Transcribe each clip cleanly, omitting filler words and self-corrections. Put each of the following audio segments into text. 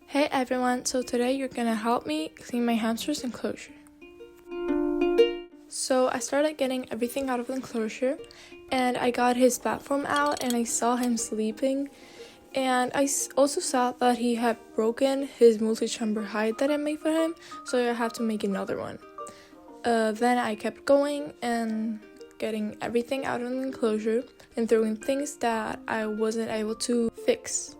Hey everyone, so today you're gonna help me clean my hamster's enclosure. So I started getting everything out of the enclosure and I got his platform out and I saw him sleeping, and I also saw that he had broken his multi-chamber hide that I made for him, so I have to make another one. Then I kept going and getting everything out of the enclosure and throwing things that I wasn't able to fix.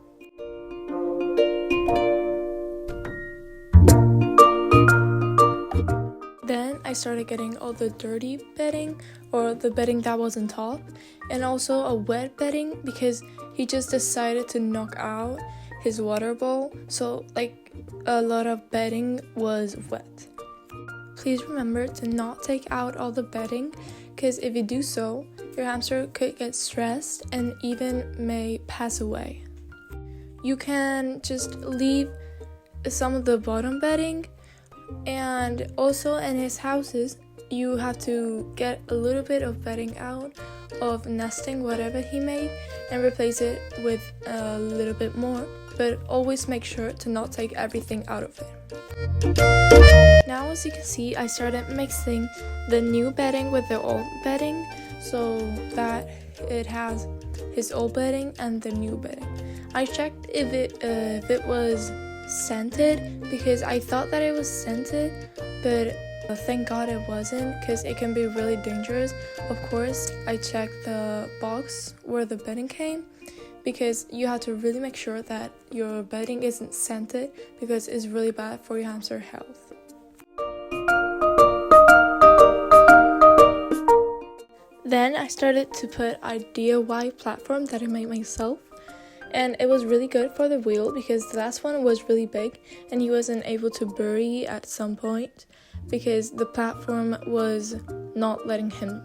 Then I started getting all the dirty bedding, or the bedding that was on top, and also a wet bedding because he just decided to knock out his water bowl, so like a lot of bedding was wet. Please remember to not take out all the bedding, because if you do so, your hamster could get stressed and even may pass away. You can just leave some of the bottom bedding, and also in his houses you have to get a little bit of bedding out of nesting whatever he made and replace it with a little bit more, but always make sure to not take everything out of it. Now as you can see, I started mixing the new bedding with the old bedding so that it has his old bedding and the new bedding. I checked if it was scented because I thought that it was scented, but thank God it wasn't, because it can be really dangerous. Of course, I checked the box where the bedding came, because you have to really make sure that your bedding isn't scented because it's really bad for your hamster health. Then I started to put a DIY platform that I made myself, and it was really good for the wheel because the last one was really big and he wasn't able to bury at some point because the platform was not letting him.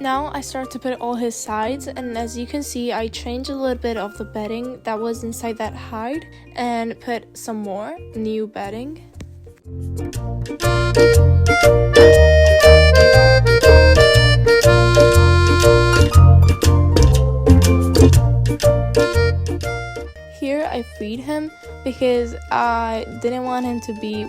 Now I start to put all his sides, and as you can see, I changed a little bit of the bedding that was inside that hide and put some more new bedding. Here I freed him because I didn't want him to be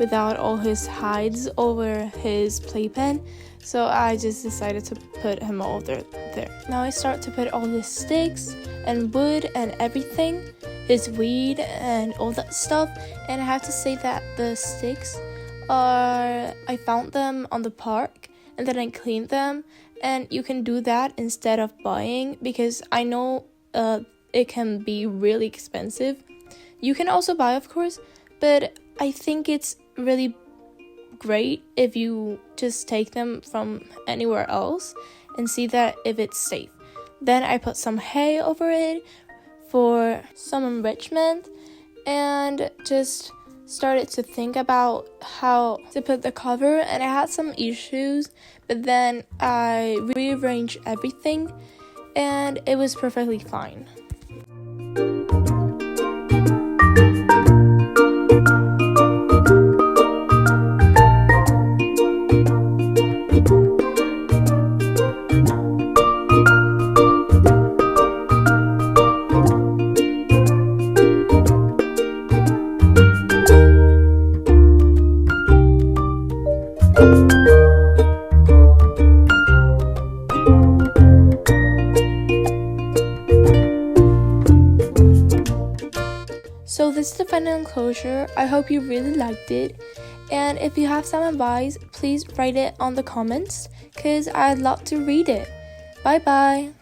without all his hides over his playpen, so I just decided to put him over there. Now I start to put all his sticks and wood and everything, his weed and all that stuff, and I have to say that the sticks I found them on the park and then I cleaned them, and you can do that instead of buying because I know it can be really expensive. You can also buy, of course, but I think it's really great if you just take them from anywhere else and see that if it's safe. Then I put some hay over it for some enrichment and just started to think about how to put the cover, and I had some issues, but then I rearranged everything and it was perfectly fine. So this is the final enclosure. I hope you really liked it, and if you have some advice, please write it on the comments because I'd love to read it. Bye bye.